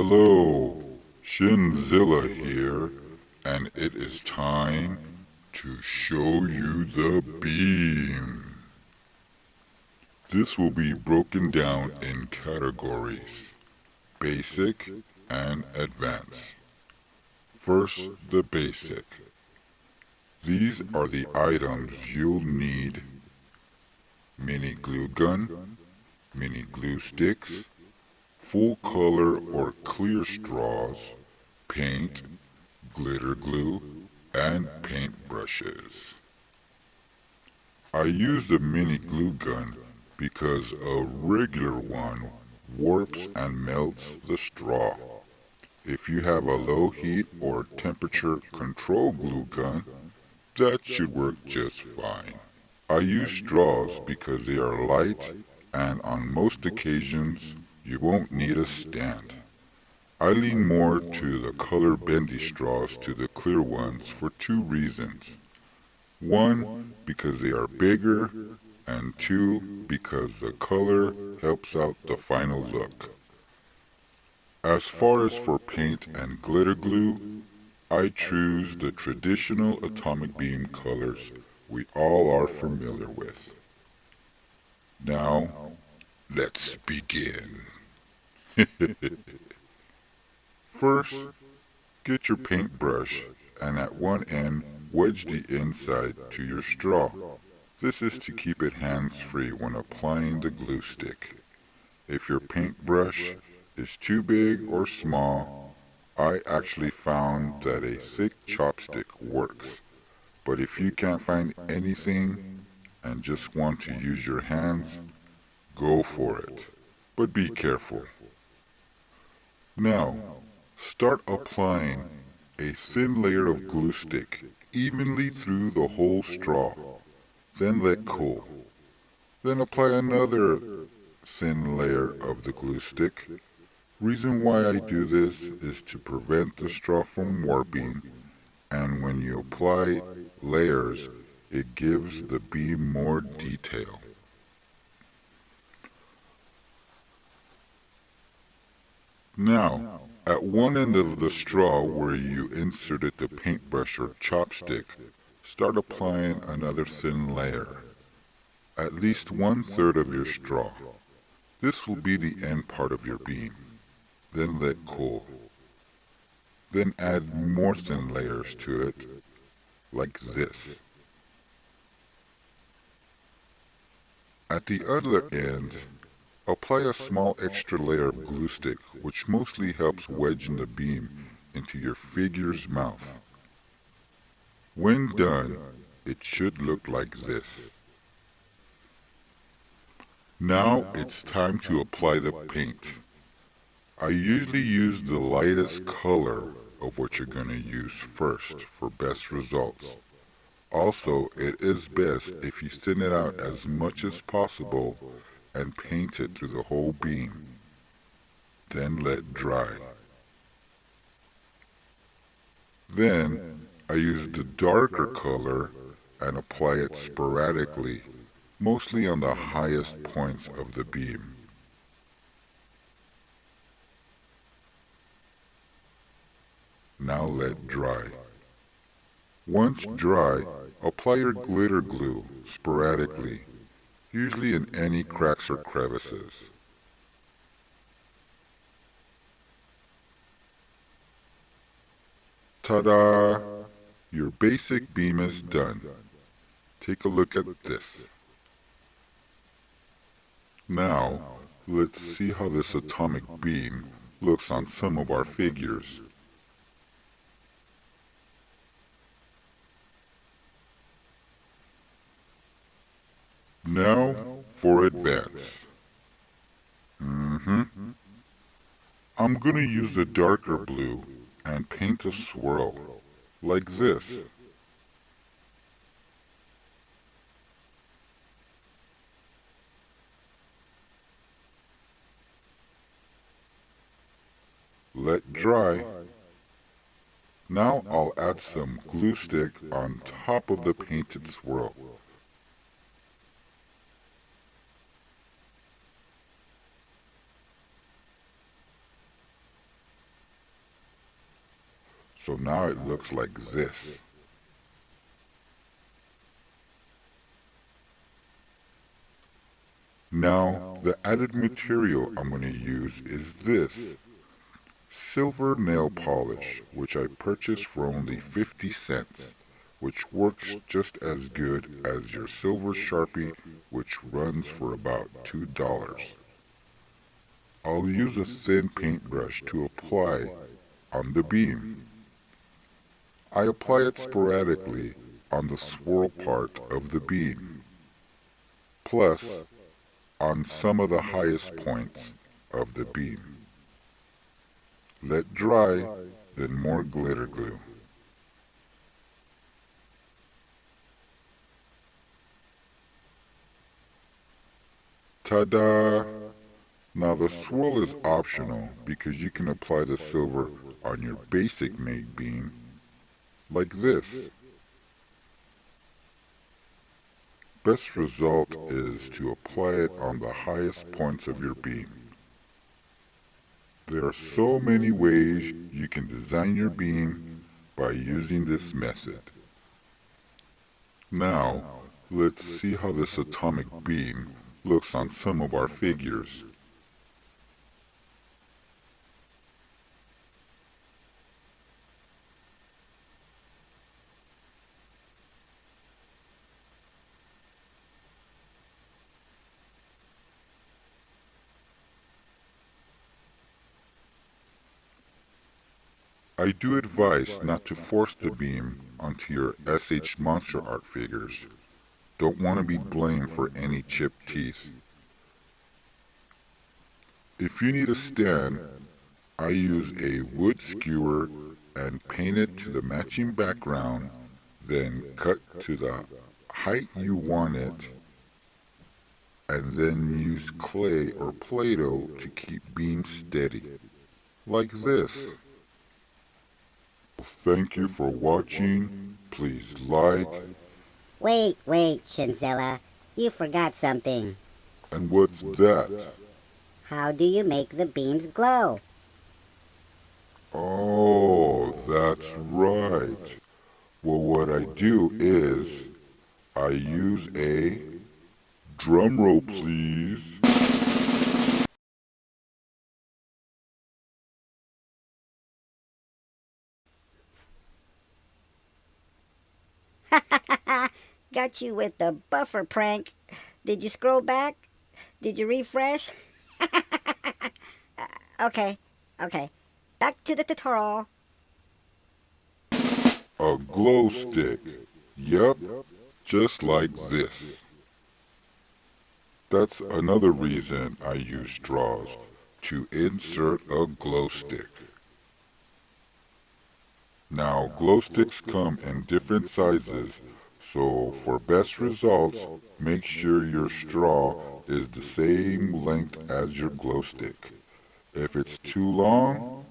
Hello, ShinZilla here, and it is time to show you the beam. This will be broken down in categories, basic and advanced. First, the basic. These are the items you'll need: mini glue gun, mini glue sticks, full color or clear straws, paint, glitter glue, and paint brushes. I use a mini glue gun because a regular one warps and melts the straw. If you have a low heat or temperature control glue gun, that should work just fine. I use straws because they are light and on most occasions you won't need a stand. I lean more to the color bendy straws to the clear ones for two reasons. One, because they are bigger, and two, because the color helps out the final look. As far as for paint and glitter glue, I choose the traditional atomic beam colors we all are familiar with. Now, let's begin. First, get your paintbrush and at one end wedge the inside to your straw. This is to keep it hands-free when applying the glue stick. If your paintbrush is too big or small, I actually found that a thick chopstick works. But if you can't find anything and just want to use your hands, go for it. But be careful. Now, start applying a thin layer of glue stick evenly through the whole straw. Then let cool. Then apply another thin layer of the glue stick. Reason why I do this is to prevent the straw from warping, and when you apply layers, it gives the beam more detail. Now, at one end of the straw where you inserted the paintbrush or chopstick, start applying another thin layer, at least 1/3 of your straw. This will be the end part of your beam. Then let cool. Then add more thin layers to it, like this. At the other end, apply a small extra layer of glue stick, which mostly helps wedging the beam into your figure's mouth. When done, it should look like this. Now it's time to apply the paint. I usually use the lightest color of what you're going to use first for best results. Also, it is best if you thin it out as much as possible and paint it through the whole beam. Then let dry. Then I use the darker color and apply it sporadically, mostly on the highest points of the beam. Now let dry. Once dry, apply your glitter glue sporadically, usually in any cracks or crevices. Ta-da! Your basic beam is done. Take a look at this. Now, let's see how this atomic beam looks on some of our figures. Now for advance. I'm going to use a darker blue and paint a swirl, like this. Let dry. Now I'll add some glue stick on top of the painted swirl. So now it looks like this. Now, the added material I'm going to use is this. Silver nail polish, which I purchased for only 50 cents, which works just as good as your silver Sharpie, which runs for about $2. I'll use a thin paintbrush to apply on the beam. I apply it sporadically on the swirl part of the beam, plus on some of the highest points of the beam. Let dry, then more glitter glue. Ta-da! Now the swirl is optional because you can apply the silver on your basic made beam like this. Best result is to apply it on the highest points of your beam. There are so many ways you can design your beam by using this method. Now, let's see how this atomic beam looks on some of our figures. I do advise not to force the beam onto your SH Monster Art figures. Don't want to be blamed for any chipped teeth. If you need a stand, I use a wood skewer and paint it to the matching background, then cut to the height you want it, and then use clay or Play-Doh to keep beam steady, like this. Thank you for watching. Please like. Wait, ShinZilla. You forgot something. And what's that? How do you make the beams glow? Oh, that's right. Well, what I do is I use a drum roll, please. Got you with the buffer prank. Did you scroll back? Did you refresh? Okay. Back to the tutorial. A glow stick. Yep, just like this. That's another reason I use straws, to insert a glow stick. Now, glow sticks come in different sizes, so for best results, make sure your straw is the same length as your glow stick. If it's too long,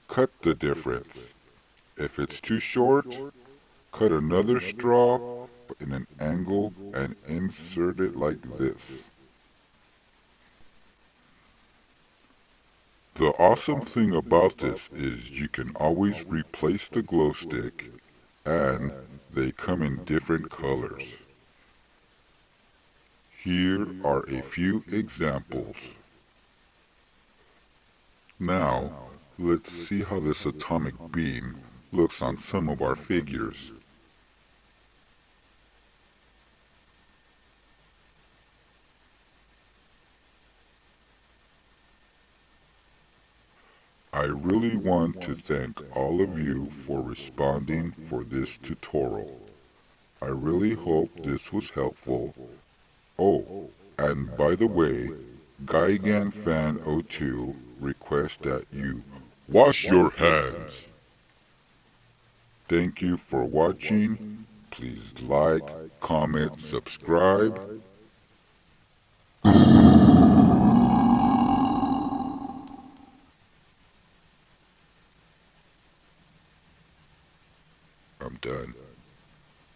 cut the difference. If it's too short, cut another straw in an angle and insert it like this. The awesome thing about this is you can always replace the glow stick, and they come in different colors. Here are a few examples. Now, let's see how this atomic beam looks on some of our figures. I really want to thank all of you for responding for this tutorial. I really hope this was helpful. Oh, and by the way, GaiganFan02 requests that you wash your hands. Thank you for watching. Please like, comment, subscribe. I'm done.